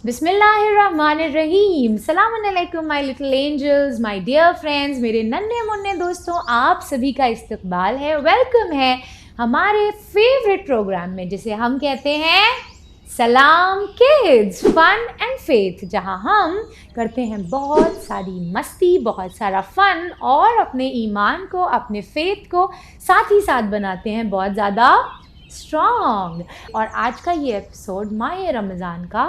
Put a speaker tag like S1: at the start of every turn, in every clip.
S1: बिस्मिल्लाहिर्रहमानिर्रहीम। सलाम अलैकुम my little angels, my dear friends, मेरे नन्हे मुन्ने दोस्तों, आप सभी का इस्तकबाल है, वेलकम है हमारे फेवरेट प्रोग्राम में जिसे हम कहते हैं सलाम किड्स फन एंड फेथ, जहां हम करते हैं बहुत सारी मस्ती, बहुत सारा फन और अपने ईमान को, अपने फेथ को साथ ही साथ बनाते हैं बहुत ज़्यादा स्ट्रॉन्ग। और आज का ये एपिसोड माह रमज़ान का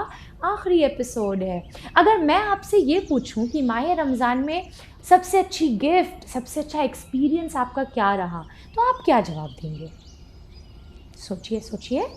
S1: आखिरी एपिसोड है। अगर मैं आपसे ये पूछूं कि माह रमज़ान में सबसे अच्छी गिफ्ट, सबसे अच्छा एक्सपीरियंस आपका क्या रहा, तो आप क्या जवाब देंगे? सोचिए सोचिए।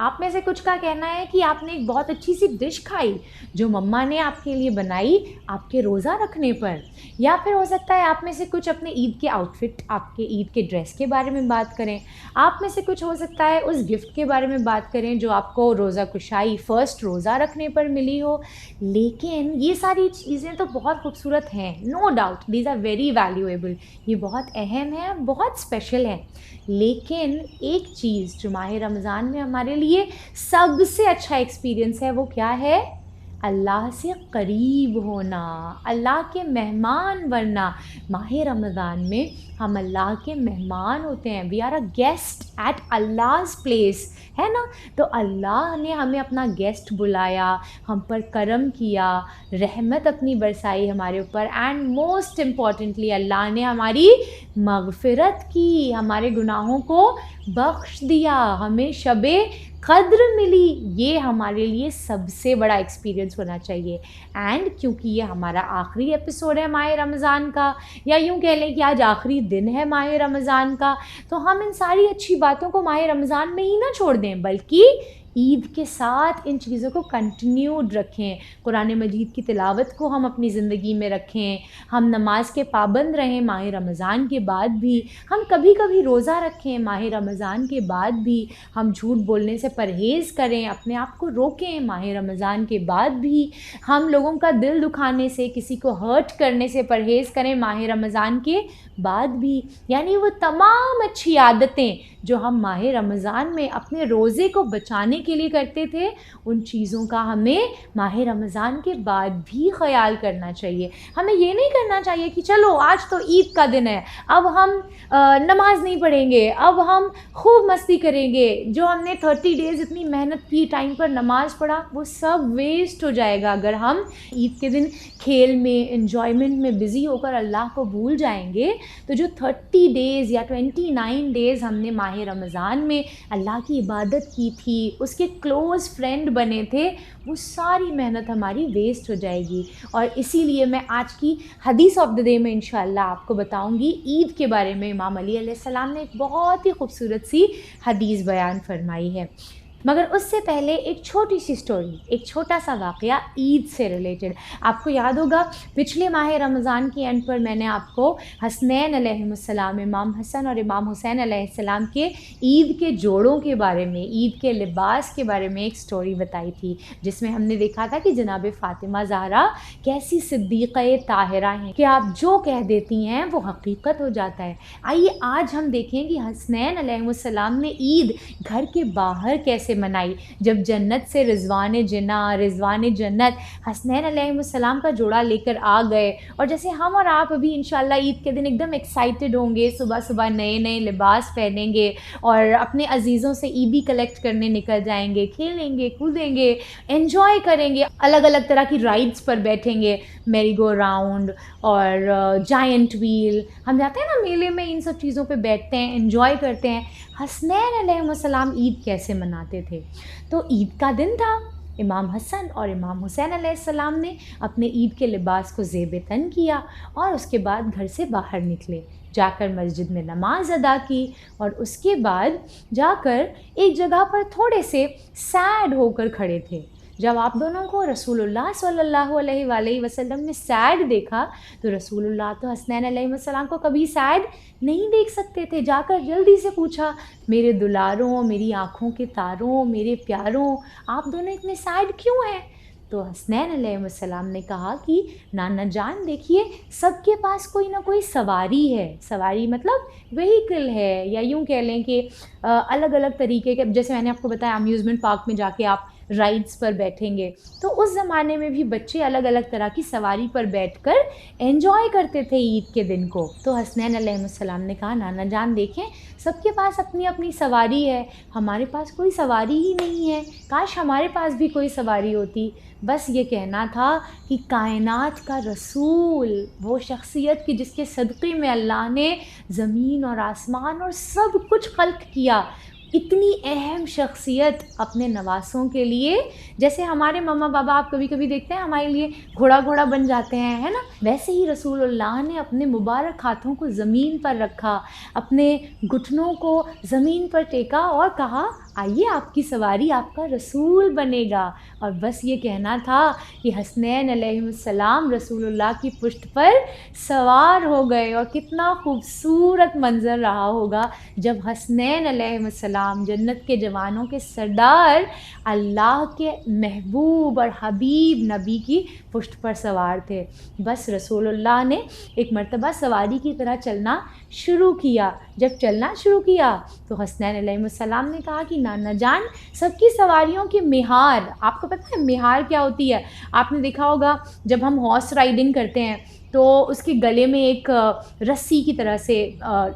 S1: आप में से कुछ का कहना है कि आपने एक बहुत अच्छी सी डिश खाई जो मम्मा ने आपके लिए बनाई आपके रोज़ा रखने पर, या फिर हो सकता है आप में से कुछ अपने ईद के आउटफिट, आपके ईद के ड्रेस के बारे में बात करें। आप में से कुछ हो सकता है उस गिफ्ट के बारे में बात करें जो आपको रोज़ा कुशाई फर्स्ट रोज़ा रखने पर मिली हो। लेकिन ये सारी चीज़ें तो बहुत खूबसूरत हैं, no doubt these are very valuable, ये बहुत अहम है, बहुत स्पेशल है। लेकिन एक चीज़ जो माह रमज़ान में हमारे लिए सबसे अच्छा एक्सपीरियंस है, वो क्या है? अल्लाह से करीब होना, अल्लाह के मेहमान बनना। माह रमज़ान में हम अल्लाह के मेहमान होते हैं, we are a guest at Allah's place, है ना। तो अल्लाह ने हमें अपना गेस्ट बुलाया, हम पर करम किया, रहमत अपनी बरसाई हमारे ऊपर, एंड मोस्ट इम्पॉर्टेंटली अल्लाह ने हमारी मग़फ़िरत की, हमारे गुनाहों को बख्श दिया, हमें शबे क़द्र मिली। ये हमारे लिए सबसे बड़ा एक्सपीरियंस होना चाहिए। एंड क्योंकि ये हमारा आखिरी एपिसोड है माह रमज़ान का, या यूँ कह लें कि आज आखिरी दिन है माह रमज़ान का, तो हम इन सारी अच्छी बातों को माह रमज़ान में ही ना छोड़ दें, बल्कि ईद के साथ इन चीज़ों को कंटिन्यूड रखें। कुरान मजीद की तिलावत को हम अपनी ज़िंदगी में रखें, हम नमाज के पाबंद रहें माह रमज़ान के बाद भी, हम कभी कभी रोज़ा रखें माह रमज़ान के बाद भी, हम झूठ बोलने से परहेज़ करें, अपने आप को रोकें माह रमज़ान के बाद भी, हम लोगों का दिल दुखाने से, किसी को हर्ट करने से परहेज़ करें माह रमज़ान के बाद भी। यानी वो तमाम अच्छी आदतें जो हम माह रमज़ान में अपने रोज़े को बचाने के लिए करते थे, उन चीज़ों का हमें माह रमज़ान के बाद भी ख़याल करना चाहिए। हमें ये नहीं करना चाहिए कि चलो आज तो ईद का दिन है, अब हम नमाज नहीं पढ़ेंगे, अब हम खूब मस्ती करेंगे, जो हमने 30 डेज़ इतनी मेहनत की, टाइम पर नमाज़ पढ़ा, वो सब वेस्ट हो जाएगा अगर हम ईद के दिन खेल में, एन्जॉयमेंट में बिज़ी होकर अल्लाह को भूल जाएंगे। तो जो 30 डेज़ या 29 डेज़ हमने माह रमज़ान में अल्लाह की इबादत की थी, उसके क्लोज़ फ्रेंड बने थे, वो सारी मेहनत हमारी वेस्ट हो जाएगी। और इसीलिए मैं आज की हदीस ऑफ द डे में इंशाअल्लाह आपको बताऊंगी ईद के बारे में। इमाम अली अलैहिस्सलाम ने एक बहुत ही खूबसूरत सी हदीस बयान फरमाई है, मगर उससे पहले एक छोटी सी स्टोरी, एक छोटा सा वाक़या ईद से रिलेटेड। आपको याद होगा पिछले माह रमज़ान की एंड पर मैंने आपको हसनैन अलैहिस्सलाम, इमाम हसन और इमाम हुसैन अलैहिस्सलाम के ईद के जोड़ों के बारे में, ईद के लिबास के बारे में एक स्टोरी बताई थी, जिसमें हमने देखा था कि जनाब फ़ातिमा ज़हरा कैसी सिद्दीक़े ताहिरा हैं कि आप जो कह देती हैं वो हकीकत हो जाता है। आइए आज हम देखें कि हसनैन अलैहिस्सलाम ने ईद घर के बाहर कैसे मनाई, जब जन्नत से रिजवान जिन्ना, रिजवान जन्नत हसनैन अलैहिस्सलाम का जोड़ा लेकर आ गए। और जैसे हम और आप अभी इंशाल्लाह ईद के दिन एकदम एक्साइटेड होंगे, सुबह सुबह नए नए लिबास पहनेंगे और अपने अजीज़ों से ईदी कलेक्ट करने निकल जाएंगे, खेलेंगे कूदेंगे, एंजॉय करेंगे, अलग अलग तरह की राइड्स पर बैठेंगे, मेरी गो राउंड और जायंट व्हील, हम जाते हैं ना मेले में, इन सब चीज़ों पे बैठते हैं, एंजॉय करते हैं। हसनैन अलैहिस्सलाम ईद कैसे मनाते थे? तो ईद का दिन था, इमाम हसन और इमाम हुसैन अलैहिस्सलाम ने अपने ईद के लिबास को ज़ेब तन किया और उसके बाद घर से बाहर निकले, जाकर मस्जिद में नमाज अदा की, और उसके बाद जाकर एक जगह पर थोड़े से सैड होकर खड़े थे। जब आप दोनों को रसूलुल्लाह सल्लल्लाहु अलैहि वसल्लम ने सैड देखा, तो रसूलुल्लाह तो हसनैन अलैहिस्सलाम को कभी सैड नहीं देख सकते थे। जाकर जल्दी से पूछा, मेरे दुलारों, मेरी आँखों के तारों, मेरे प्यारों, आप दोनों इतने सैड क्यों हैं? तो हसनैन अलैहिस्सलाम ने कहा कि नाना जान देखिए, सबके पास कोई ना कोई सवारी है, सवारी मतलब व्हीकल है, या यूँ कह लें कि अलग अलग तरीके के, जैसे मैंने आपको बताया अम्यूज़मेंट पार्क में जाके आप राइड्स पर बैठेंगे। तो उस ज़माने में भी बच्चे अलग अलग तरह की सवारी पर बैठकर एंजॉय करते थे ईद के दिन को। तो हसनैन अलैहिस्सलाम ने कहा, नाना जान देखें, सबके पास अपनी अपनी सवारी है, हमारे पास कोई सवारी ही नहीं है, काश हमारे पास भी कोई सवारी होती। बस ये कहना था कि कायनात का रसूल, वो शख्सियत कि जिसके सदक़े में अल्लाह ने ज़मीन और आसमान और सब कुछ ख़ल्क़ किया, इतनी अहम शख्सियत अपने नवासों के लिए, जैसे हमारे मम्मा पापा आप कभी कभी देखते हैं हमारे लिए घोड़ा घोड़ा बन जाते हैं, है ना, वैसे ही रसूलुल्लाह ने अपने मुबारक हाथों को ज़मीन पर रखा, अपने घुटनों को ज़मीन पर टेका और कहा, आइए आपकी सवारी आपका रसूल बनेगा। और बस ये कहना था कि हसनैन अलैहिस्सलाम रसूलुल्लाह की पुश्त पर सवार हो गए। और कितना खूबसूरत मंज़र रहा होगा जब हसनैन अलैहिस्सलाम जन्नत के जवानों के सरदार अल्लाह के महबूब और हबीब नबी की पुश्त पर सवार थे। बस रसूलुल्लाह ने एक मर्तबा सवारी की तरह चलना शुरू किया। जब चलना शुरू किया तो हसनैन अलैहिस्सलाम ने कहा कि नाना जान, सबकी सवारियों की मिहार, आपको पता है मिहार क्या होती है? आपने देखा होगा जब हम हॉर्स राइडिंग करते हैं तो उसके गले में एक रस्सी की तरह से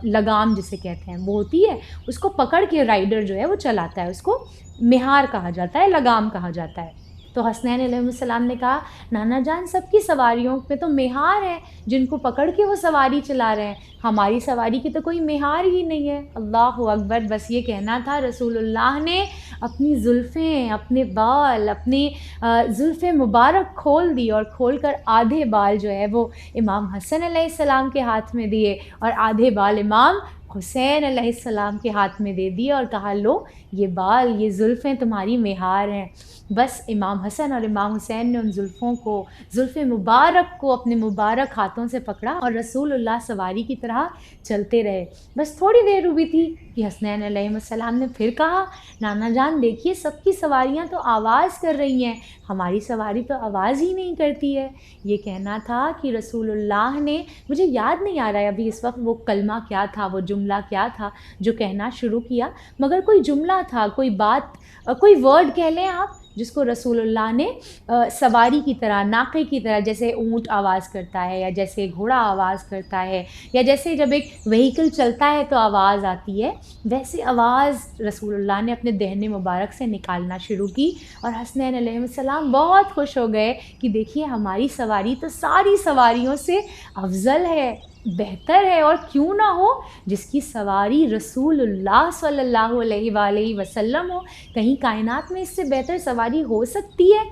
S1: लगाम जिसे कहते हैं वो होती है, उसको पकड़ के राइडर जो है वो चलाता है, उसको मिहार कहा जाता है, लगाम कहा जाता है। तो हसनैन अलैहिस्सलाम ने कहा, नाना जान सबकी सवारियों में तो मिहार है, जिनको पकड़ के वो सवारी चला रहे हैं, हमारी सवारी की तो कोई मिहार ही नहीं है। अल्लाहु अकबर। बस ये कहना था, रसूलुल्लाह ने अपनी ज़ुल्फ़ें, अपने बाल, अपनी ज़ुल्फ़ें मुबारक खोल दी और खोल कर आधे बाल जो है वो इमाम हसन अलैहिस्सलाम के हाथ में दिए और आधे बाल इमाम हुसैन अलैहिस्सलाम के हाथ में दे दिए और कहा, लो ये बाल, ये ज़ुल्फ़ें तुम्हारी मिहार हैं। बस इमाम हसन और इमाम हुसैन ने उन ज़ुल्फ़ों को, ज़ुल्फ़े मुबारक को अपने मुबारक हाथों से पकड़ा और रसूलुल्लाह सवारी की तरह चलते रहे। बस थोड़ी देर हुई थी कि हसनैन अलैहिस्सलाम ने फिर कहा, नाना जान देखिए सबकी सवारियाँ तो आवाज़ कर रही हैं, हमारी सवारी तो आवाज़ ही नहीं करती है। ये कहना था कि रसूलुल्लाह ने, मुझे याद नहीं आ रहा है अभी इस वक्त वो कलमा क्या था, वो जुमला क्या था जो कहना शुरू किया, मगर कोई जुमला था, कोई बात, कोई वर्ड कह लें आप, जिसको रसूलुल्लाह ने सवारी की तरह, नाक़े की तरह, जैसे ऊँट आवाज़ करता है या जैसे घोड़ा आवाज़ करता है या जैसे जब एक व्हीकल चलता है तो आवाज़ आती है, वैसे आवाज़ रसूलुल्लाह ने अपने दहने मुबारक से निकालना शुरू की। और हसनैन अलैहिस्सलाम बहुत खुश हो गए कि देखिए हमारी सवारी तो सारी सवारियों से अफ़ज़ल है, बेहतर है, और क्यों ना हो, जिसकी सवारी रसूलुल्लाह सल्लल्लाहु अलैहि वसल्लम हो, कहीं कायनात में इससे बेहतर सवारी हो सकती है?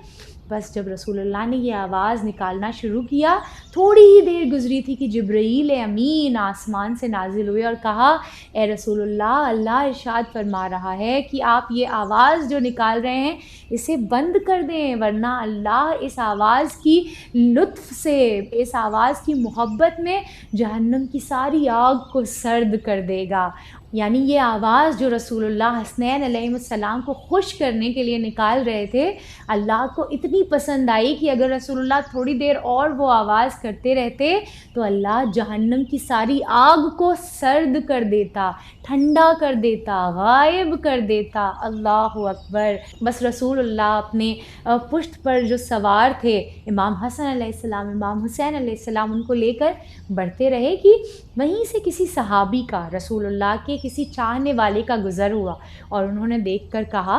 S1: बस जब रसूलुल्लाह ने ये आवाज़ निकालना शुरू किया, थोड़ी ही देर गुज़री थी कि जिब्रील अमीन आसमान से नाज़िल हुए और कहा, ए रसूलुल्लाह, अल्लाह इरशाद फरमा रहा है कि आप ये आवाज़ जो निकाल रहे हैं इसे बंद कर दें, वरना अल्लाह इस आवाज़ की लुत्फ़ से, इस आवाज़ की मोहब्बत में जहन्नम की सारी आग को सर्द कर देगा। यानी ये आवाज़ जो रसूलुल्लाह हसनैन अलैहिस्सलाम को खुश करने के लिए निकाल रहे थे, अल्लाह को इतनी पसंद आई कि अगर रसूलुल्लाह थोड़ी देर और वो आवाज़ करते रहते तो अल्लाह जहन्नम की सारी आग को सर्द कर देता, ठंडा कर देता, गायब कर देता। अल्लाहु अकबर। बस रसूलुल्लाह अपने पुश्त पर जो सवार थे, इमाम हसन अलैहिस्सलाम, इमाम हुसैन अलैहिस्सलाम, उनको लेकर बढ़ते रहे कि वहीं से किसी सहाबी का, रसूलुल्लाह के किसी चाहने वाले का गुज़र हुआ और उन्होंने देखकर कहा,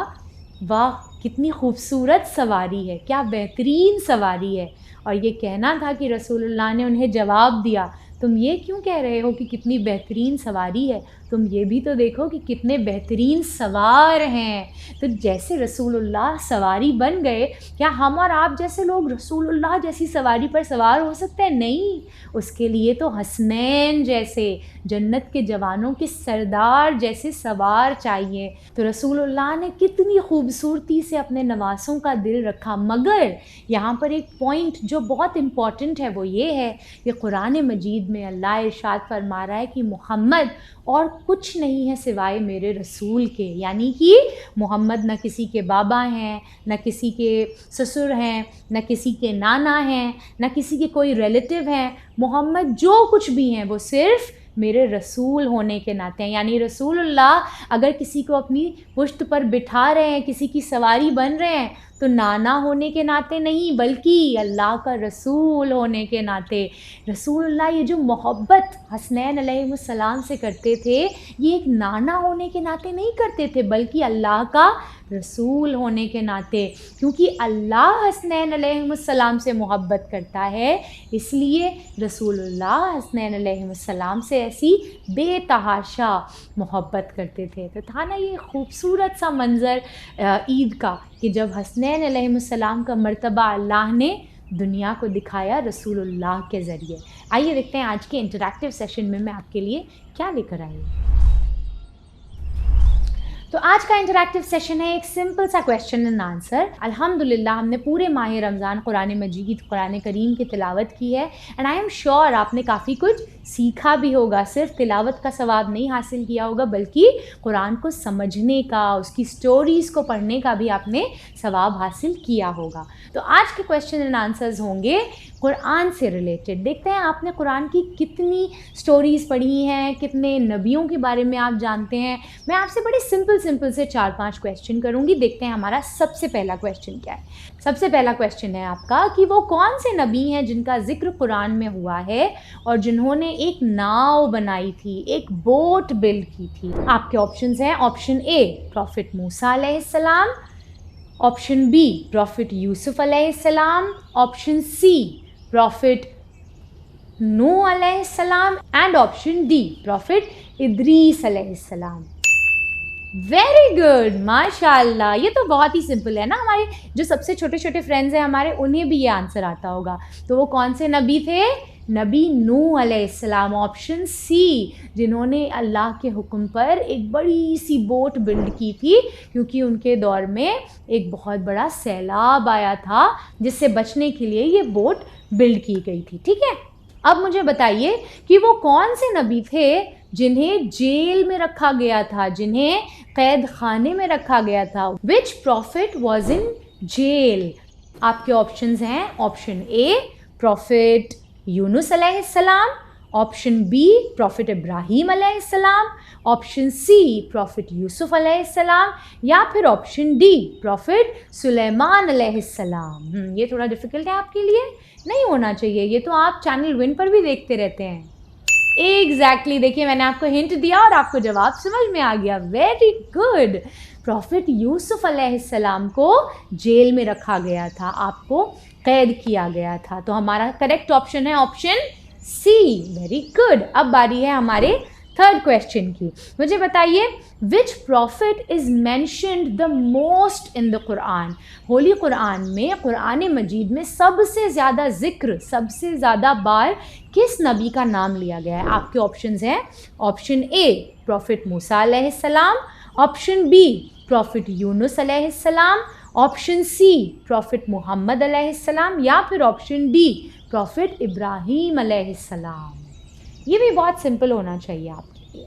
S1: वाह कितनी खूबसूरत सवारी है, क्या बेहतरीन सवारी है। और ये कहना था कि रसूलुल्लाह ने उन्हें जवाब दिया, तुम ये क्यों कह रहे हो कि कितनी बेहतरीन सवारी है, तुम ये भी तो देखो कि कितने बेहतरीन सवार हैं। तो जैसे रसूलुल्लाह सवारी बन गए, क्या हम और आप जैसे लोग रसूलुल्लाह जैसी सवारी पर सवार हो सकते हैं? नहीं, उसके लिए तो हसनैन जैसे, जन्नत के जवानों के सरदार जैसे सवार चाहिए। तो रसूलुल्लाह ने कितनी खूबसूरती से अपने नवासों का दिल रखा। मगर यहाँ पर एक पॉइंट जो बहुत इम्पॉर्टेंट है वो ये है कि कुरान मजीद में अल्लाह इरशाद फरमा रहा है कि मोहम्मद और कुछ नहीं है सिवाय मेरे रसूल के। यानी कि मोहम्मद न किसी के बाबा हैं, न किसी के ससुर हैं, न किसी के नाना हैं, न किसी के कोई रिलेटिव हैं। मोहम्मद जो कुछ भी हैं वो सिर्फ़ मेरे रसूल होने के नाते हैं। यानी रसूलुल्लाह अगर किसी को अपनी पुश्त पर बिठा रहे हैं, किसी की सवारी बन रहे हैं, तो नाना होने के नाते नहीं, बल्कि अल्लाह का रसूल होने के नाते। रसूलुल्लाह ये जो मोहब्बत हसनैन अलैहिस्सलाम से करते थे, ये एक नाना होने के नाते नहीं करते थे, बल्कि अल्लाह का रसूल होने के नाते। क्योंकि अल्लाह हसनैन अलैहिस्सलाम से मोहब्बत करता है, इसलिए रसूलुल्लाह हसनैन अलैहिस्सलाम से ऐसी बेतहाशा मोहब्बत करते थे। तो था ना ये खूबसूरत सा मंज़र ईद का, कि जब हसनैन अलैहिस्सलाम का मर्तबा अल्लाह ने दुनिया को दिखाया रसूलुल्लाह के ज़रिए। आइए देखते हैं आज के इंटरैक्टिव सेशन में मैं आपके लिए क्या लेकर आई हूँ। तो आज का इंटरैक्टिव सेशन है एक सिंपल सा क्वेश्चन एंड आंसर। अल्हम्दुलिल्लाह हमने पूरे माह रमज़ान कुरान मजीद कुरान करीम की तिलावत की है, एंड आई एम श्योर आपने काफ़ी कुछ सीखा भी होगा। सिर्फ तिलावत का सवाब नहीं हासिल किया होगा, बल्कि कुरान को समझने का, उसकी स्टोरीज़ को पढ़ने का भी आपने सवाब हासिल किया होगा। तो आज के क्वेश्चन एंड आंसर्स होंगे कुरान से रिलेटेड। देखते हैं आपने कुरान की कितनी स्टोरीज़ पढ़ी हैं, कितने नबियों के बारे में आप जानते हैं। मैं आपसे बड़े सिंपल से 4-5 क्वेश्चन करूँगी। देखते हैं हमारा सबसे पहला क्वेश्चन क्या है। सबसे पहला क्वेश्चन है आपका कि वो कौन से नबी हैं जिनका जिक्र कुरान में हुआ है और जिन्होंने एक नाव बनाई थी, एक बोट बिल्ड की थी। आपके ऑप्शंस हैं, ऑप्शन ए प्रॉफिट मूसा अलैहिस्सलाम, ऑप्शन बी प्रॉफिट यूसुफ अलैहिस्सलाम, ऑप्शन सी प्रॉफिट नूह अलैहिस्सलाम and option D prophet Idris अलैहिस्सलाम। वेरी गुड, माशाल्लाह। ये तो बहुत ही सिंपल है ना। हमारे जो सबसे छोटे छोटे फ्रेंड्स हैं हमारे, उन्हें भी ये आंसर आता होगा। तो वो कौन से नबी थे? नबी नूह अलैहिस्सलाम, ऑप्शन सी, जिन्होंने अल्लाह के हुक्म पर एक बड़ी सी बोट बिल्ड की थी, क्योंकि उनके दौर में एक बहुत बड़ा सैलाब आया था, जिससे बचने के लिए ये बोट बिल्ड की गई थी। ठीक है, अब मुझे बताइए कि वो कौन से नबी थे जिन्हें जेल में रखा गया था, जिन्हें कैद खाने में रखा गया था। विच प्रॉफिट वॉज इन जेल? आपके ऑप्शंस हैं, ऑप्शन ए प्रॉफिट यूनुस अलैहिस्सलाम, ऑप्शन बी प्रॉफिट इब्राहीम अलैहिस्सलाम, ऑप्शन सी प्रॉफिट यूसुफ अलैहिस्सलाम, या फिर ऑप्शन डी प्रॉफिट सुलेमान अलैहिस्सलाम। ये थोड़ा डिफिकल्ट है आपके लिए, नहीं होना चाहिए, ये तो आप चैनल विन पर भी देखते रहते हैं। एग्जैक्टली, देखिए मैंने आपको हिंट दिया और आपको जवाब समझ में आ गया। Very good. प्रॉफिट यूसुफ अलैहिस्सलाम को जेल में रखा गया था, आपको कैद किया गया था। तो हमारा करेक्ट ऑप्शन है ऑप्शन सी। Very good. अब बारी है हमारे थर्ड क्वेश्चन की। मुझे बताइए which prophet is mentioned the most in the Quran? Holy Quran में, कुरान मजीद में सबसे ज़्यादा जिक्र, सबसे ज़्यादा बार किस नबी का नाम लिया गया है? आपके ऑप्शंस हैं, ऑप्शन ए प्रॉफिट मूसा अलैहिस्सलाम, ऑप्शन बी प्रॉफिट यूनुस अलैहिस्सलाम, ऑप्शन सी प्रॉफिट मुहम्मद अलैहिस्सलाम, या फिर ऑप्शन डी प्रॉफिट इब्राहीम अलैहिस्सलाम। ये भी बहुत सिंपल होना चाहिए आपके लिए।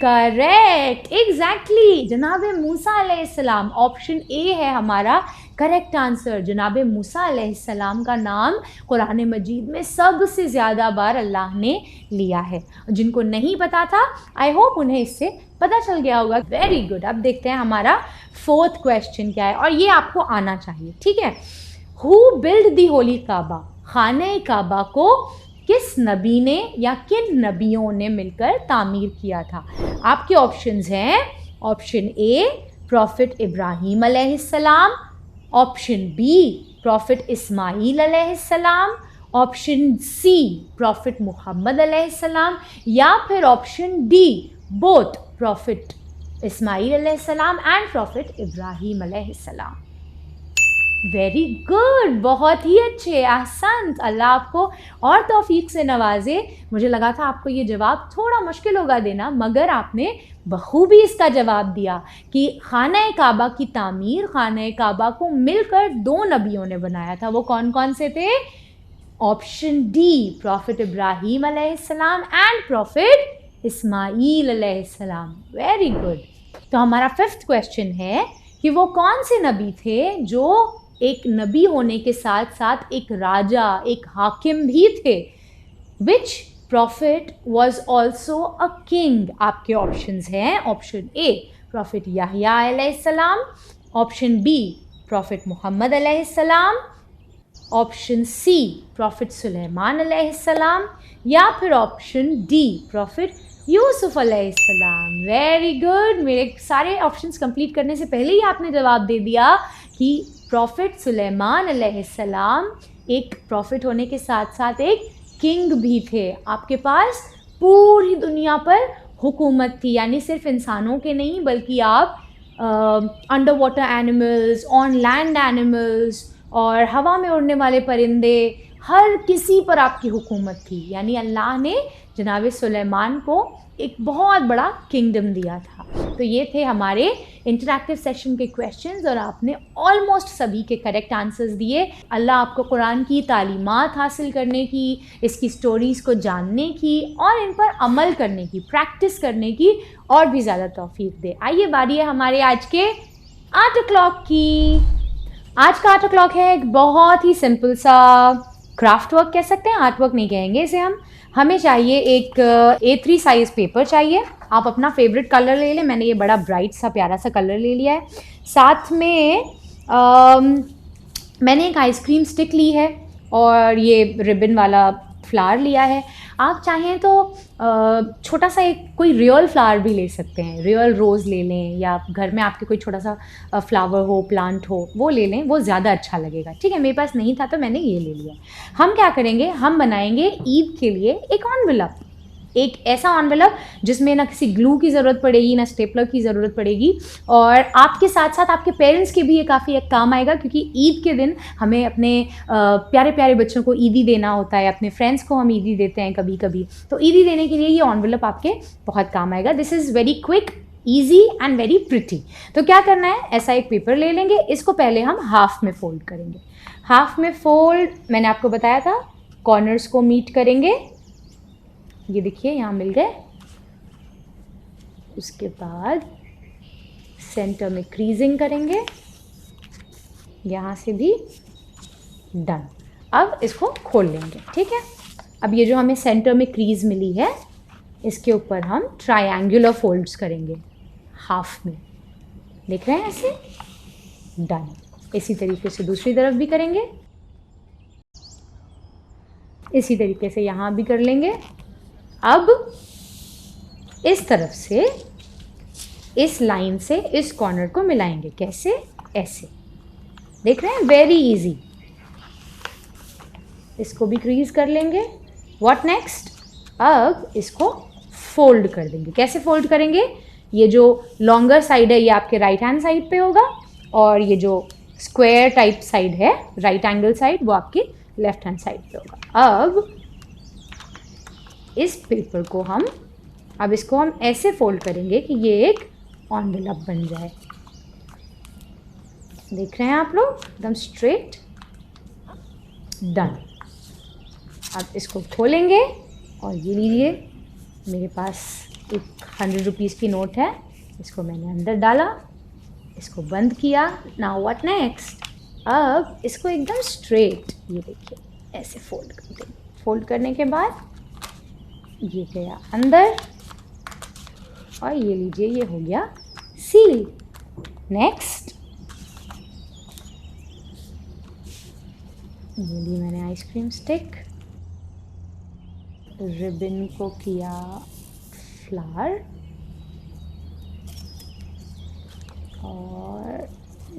S1: करेक्ट, एग्जैक्टली, जनाब मूसा अलैहिस्सलाम। ऑप्शन ए है हमारा करेक्ट आंसर। जनाब मूसा अलैहिस्सलाम का नाम कुरान मजीद में सबसे ज़्यादा बार अल्लाह ने लिया है। जिनको नहीं पता था, आई होप उन्हें इससे पता चल गया होगा। Very good. अब देखते हैं हमारा फोर्थ क्वेश्चन क्या है, और ये आपको आना चाहिए। ठीक है, हु बिल्ड दी होली काबा? खाने काबा को किस नबी ने या किन नबियों ने मिलकर तामीर किया था? आपके ऑप्शंस हैं, ऑप्शन ए प्रॉफिट इब्राहीम अलैहिस्सलाम, ऑप्शन बी प्रॉफिट इस्माईल अलैहिस्सलाम, ऑप्शन सी प्रॉफिट मुहम्मद अलैहिस्सलाम, या फिर option D both profit Ismail अलैहिस्सलाम एंड प्रॉफिट इब्राहीम अलैहिस्सलाम। वेरी गुड, बहुत ही अच्छे, आसान। अल्लाह आपको और तौफीक से नवाजे। मुझे लगा था आपको ये जवाब थोड़ा मुश्किल होगा देना, मगर आपने बखूबी इसका जवाब दिया कि खाना काबा की तामीर, खाना काबा को मिलकर 2 नबियों ने बनाया था। वो कौन कौन से थे? ऑप्शन डी प्रॉफिट इब्राहीम अलैहिस्सलाम एंड प्रॉफिट इस्माईल अलैहिस्सलाम। Very good. तो हमारा 5th क्वेश्चन है कि वो कौन से नबी थे जो एक नबी होने के साथ साथ एक राजा, एक हाकिम भी थे? Which prophet was also a king? आपके ऑप्शंस हैं, ऑप्शन ए प्रॉफिट याहिया अलैहिस्सलाम, ऑप्शन बी प्रॉफिट मोहम्मद अलैहिस्सलाम, ऑप्शन सी प्रॉफिट सुलेमान अलैहिस्सलाम, या फिर ऑप्शन डी प्रॉफिट यूसुफ अलैहिस्सलाम। Very good. मेरे सारे ऑप्शंस कंप्लीट करने से पहले ही आपने जवाब दे दिया कि प्रॉफिट सुलेमान अलैहिस्सलाम एक प्रॉफिट होने के साथ साथ एक किंग भी थे। आपके पास पूरी दुनिया पर हुकूमत थी, यानी सिर्फ इंसानों के नहीं बल्कि आप under water animals, on land animals और हवा में उड़ने वाले परिंदे, हर किसी पर आपकी हुकूमत थी। यानी अल्लाह ने जनाब सुलेमान को एक बहुत बड़ा किंगडम दिया था। तो ये थे हमारे इंटरैक्टिव सेशन के क्वेश्चंस और आपने ऑलमोस्ट सभी के करेक्ट आंसर्स दिए। अल्लाह आपको कुरान की तालीमात हासिल करने की, इसकी स्टोरीज़ को जानने की और इन पर अमल करने की, प्रैक्टिस करने की और भी ज़्यादा तौफीक दे। आइए बारी है हमारे आज के 8 o'clock की। आज का 8 o'clock है एक बहुत ही सिंपल सा क्राफ्ट वर्क कह सकते हैं, आर्ट वर्क नहीं कहेंगे इसे हम। हमें चाहिए एक A3 साइज़ पेपर चाहिए। आप अपना फेवरेट कलर ले लें, मैंने ये बड़ा ब्राइट सा प्यारा सा कलर ले लिया है। साथ में मैंने एक आइसक्रीम स्टिक ली है और ये रिबन वाला फ्लावर लिया है। आप चाहें तो छोटा सा एक कोई रियल फ्लावर भी ले सकते हैं, रियल रोज़ ले लें, या घर में आपके कोई छोटा सा फ्लावर हो, प्लांट हो, वो ले लें, वो ज़्यादा अच्छा लगेगा। ठीक है, मेरे पास नहीं था तो मैंने ये ले लिया। हम क्या करेंगे, हम बनाएंगे ईद के लिए एक एनवेलप, एक ऐसा एनवेलप जिसमें ना किसी ग्लू की ज़रूरत पड़ेगी, ना स्टेपलर की ज़रूरत पड़ेगी, और आपके साथ साथ आपके पेरेंट्स के भी ये काफ़ी एक काम आएगा, क्योंकि ईद के दिन हमें अपने प्यारे प्यारे बच्चों को ईदी देना होता है, अपने फ्रेंड्स को हम ईदी देते हैं कभी कभी, तो ईदी देने के लिए ये एनवेलप आपके बहुत काम आएगा। This is very quick, easy and very pretty. तो क्या करना है, ऐसा एक पेपर ले लेंगे, इसको पहले हम हाफ में फोल्ड करेंगे। हाफ में फोल्ड मैंने आपको बताया था, कॉर्नर्स को मीट करेंगे, ये देखिए यहाँ मिल गए। उसके बाद सेंटर में क्रीजिंग करेंगे, यहाँ से भी डन। अब इसको खोल लेंगे। ठीक है, अब ये जो हमें सेंटर में क्रीज मिली है, इसके ऊपर हम ट्रायंगुलर फोल्ड्स करेंगे हाफ में, देख रहे हैं ऐसे, डन। इसी तरीके से दूसरी तरफ भी करेंगे, इसी तरीके से यहाँ भी कर लेंगे। अब इस तरफ से इस लाइन से इस कॉर्नर को मिलाएंगे, कैसे, ऐसे, देख रहे हैं, वेरी इजी। इसको भी क्रीज कर लेंगे। व्हाट नेक्स्ट, अब इसको फोल्ड कर देंगे। कैसे फोल्ड करेंगे, ये जो लॉन्गर साइड है ये आपके राइट हैंड साइड पे होगा, और ये जो स्क्वायर टाइप साइड है, राइट एंगल साइड, वो आपकी लेफ्ट हैंड साइड पे होगा। अब इस पेपर को हम, अब इसको हम ऐसे फोल्ड करेंगे कि ये एक एनवेलप बन जाए। देख रहे हैं आप लोग, एकदम स्ट्रेट, डन। अब इसको खोलेंगे और ये लीजिए, मेरे पास एक 100 रुपीज़ की नोट है, इसको मैंने अंदर डाला, इसको बंद किया। नाउ व्हाट नेक्स्ट, अब इसको एकदम स्ट्रेट, ये देखिए, ऐसे फोल्ड कर देंगे। फोल्ड करने के बाद ये गया अंदर, और ये लीजिए, ये हो गया सील। नेक्स्ट, ये ली मैंने आइसक्रीम स्टिक, रिबन को किया फ्लावर, और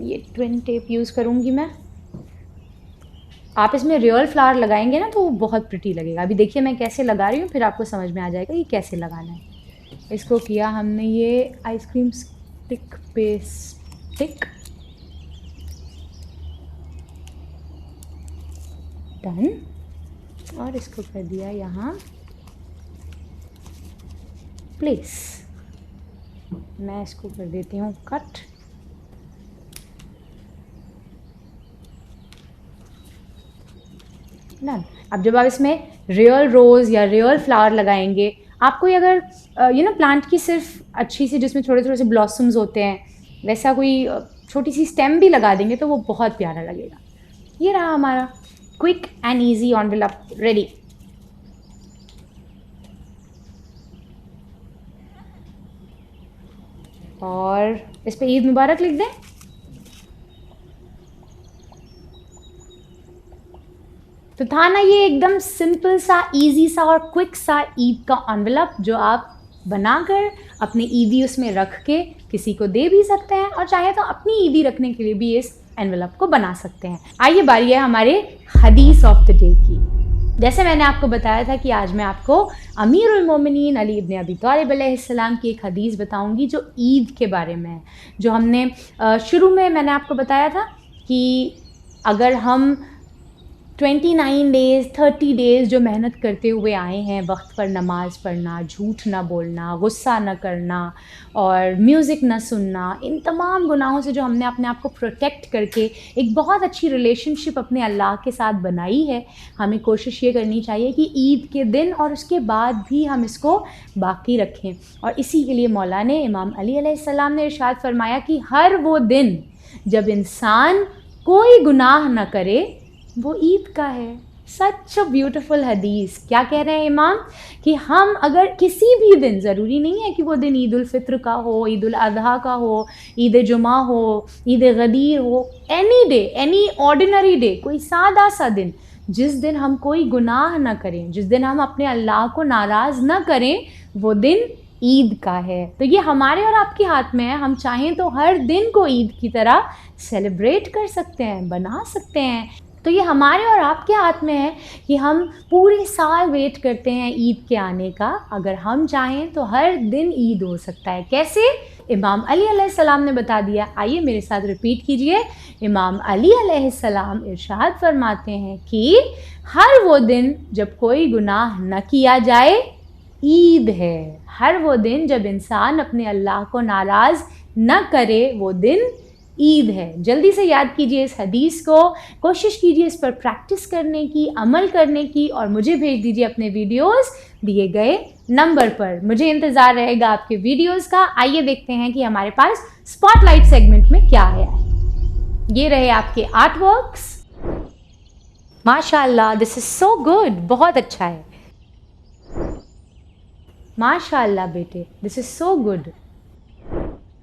S1: ये ट्विन टेप यूज़ करूँगी मैं। आप इसमें रियल फ्लावर लगाएंगे ना तो वो बहुत प्रिटी लगेगा। अभी देखिए मैं कैसे लगा रही हूँ, फिर आपको समझ में आ जाएगा कि कैसे लगाना है। इसको किया हमने ये आइसक्रीम स्टिक पे स्टिक, डन, और इसको कर दिया यहाँ प्लेस। मैं इसको कर देती हूँ कट। डन। अब जब आप इसमें रियल रोज़ या रियल फ्लावर लगाएंगे, आपको अगर प्लांट की सिर्फ अच्छी सी, जिसमें थोड़े थोड़े से ब्लॉसम्स होते हैं, वैसा कोई छोटी सी स्टेम भी लगा देंगे तो वो बहुत प्यारा लगेगा। ये रहा हमारा quick and easy envelope ready. और इस पे ईद मुबारक लिख दें। तो था ना ये एकदम सिंपल सा, इजी सा और क्विक सा ईद का एनवेलप जो आप बनाकर अपने ईदी उसमें रख के किसी को दे भी सकते हैं, और चाहे तो अपनी ईदी रखने के लिए भी इस एनवेलप को बना सकते हैं। आइए बारी है हमारे हदीस ऑफ द डे की। जैसे मैंने आपको बताया था कि आज मैं आपको अमीरुल मोमिनीन अली इब्न अबी तालिब अलैहिस्सलाम की एक हदीस बताऊंगी जो ईद के बारे में है। जो हमने शुरू में मैंने आपको बताया था कि अगर हम 29 डेज़ 30 डेज़ जो मेहनत करते हुए आए हैं, वक्त पर नमाज़ पढ़ना, झूठ ना बोलना, गुस्सा न करना और म्यूज़िक ना सुनना, इन तमाम गुनाहों से जो हमने अपने आप को प्रोटेक्ट करके एक बहुत अच्छी रिलेशनशिप अपने अल्लाह के साथ बनाई है, हमें कोशिश ये करनी चाहिए कि ईद के दिन और उसके बाद भी हम इसको बाकी रखें। और इसी के लिए मौला ने इमाम अली अलैहिस्सलाम ने इरशाद फरमाया कि हर वो दिन जब इंसान कोई गुनाह न करे वो ईद का है। सच अ ब्यूटिफुल हदीस। क्या कह रहे हैं इमाम कि हम अगर किसी भी दिन, ज़रूरी नहीं है कि वो दिन ईद उल फित्र का हो, ईद उल अज़हा का हो, ईद जुमा हो, ईद गदीर हो, any day, any ordinary day, कोई सादा सा दिन, जिस दिन हम कोई गुनाह ना करें, जिस दिन हम अपने अल्लाह को नाराज़ ना करें, वो दिन ईद का है। तो ये हमारे और आपके हाथ में है। हम चाहें तो हर दिन को ईद की तरह सेलिब्रेट कर सकते हैं, बना सकते हैं। तो ये हमारे और आपके हाथ में है कि हम पूरे साल वेट करते हैं ईद के आने का। अगर हम चाहें तो हर दिन ईद हो सकता है। कैसे? इमाम अली अलैहिस्सलाम ने बता दिया। आइए मेरे साथ रिपीट कीजिए। इमाम अली अलैहिस्सलाम इरशाद फरमाते हैं कि हर वो दिन जब कोई गुनाह न किया जाए, ईद है। हर वो दिन जब इंसान अपने अल्लाह को नाराज़ न करे, वो दिन ईद है। जल्दी से याद कीजिए इस हदीस को, कोशिश कीजिए इस पर प्रैक्टिस करने की, अमल करने की, और मुझे भेज दीजिए अपने वीडियोस दिए गए नंबर पर। मुझे इंतज़ार रहेगा आपके वीडियोस का। आइए देखते हैं कि हमारे पास स्पॉटलाइट सेगमेंट में क्या आया है। ये रहे आपके आर्ट वर्क्स। माशाल्लाह, दिस इज़ सो गुड, बहुत अच्छा है। माशाल्लाह बेटे, दिस इज़ सो गुड।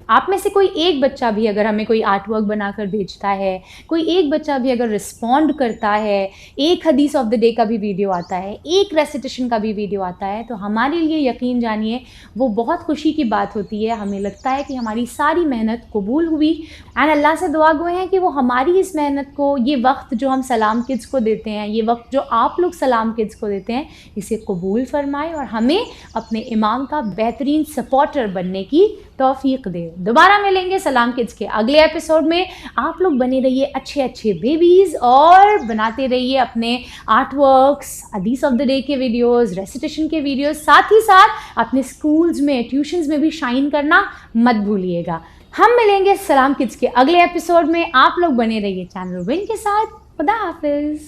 S1: आप में से कोई एक बच्चा भी अगर हमें कोई आर्ट वर्क बनाकर भेजता है, कोई एक बच्चा भी अगर रिस्पॉन्ड करता है, एक हदीस ऑफ द डे का भी वीडियो आता है, एक रेसिटेशन का भी वीडियो आता है, तो हमारे लिए यकीन जानिए वो बहुत खुशी की बात होती है। हमें लगता है कि हमारी सारी मेहनत कबूल हुई। एंड अल्लाह से दुआ गो हैं कि वो हमारी इस मेहनत को, ये वक्त जो हम सलाम किड्स को देते हैं, ये वक्त जो आप लोग सलाम किड्स को देते हैं, इसे कबूल फरमाए और हमें अपने इमाम का बेहतरीन सपोर्टर बनने की तौफीक दे। दोबारा मिलेंगे सलाम किड्स के अगले एपिसोड में। आप लोग बने रहिए अच्छे अच्छे बेबीज़ और बनाते रहिए अपने आर्ट वर्क्स, हदीस ऑफ द डे के वीडियोस, रेसिटेशन के वीडियोस, साथ ही साथ अपने स्कूल्स में, ट्यूशन्स में भी शाइन करना मत भूलिएगा। हम मिलेंगे सलाम किड्स के अगले एपिसोड में। आप लोग बने रहिए चैनल विन के साथ। खुदा हाफिज़।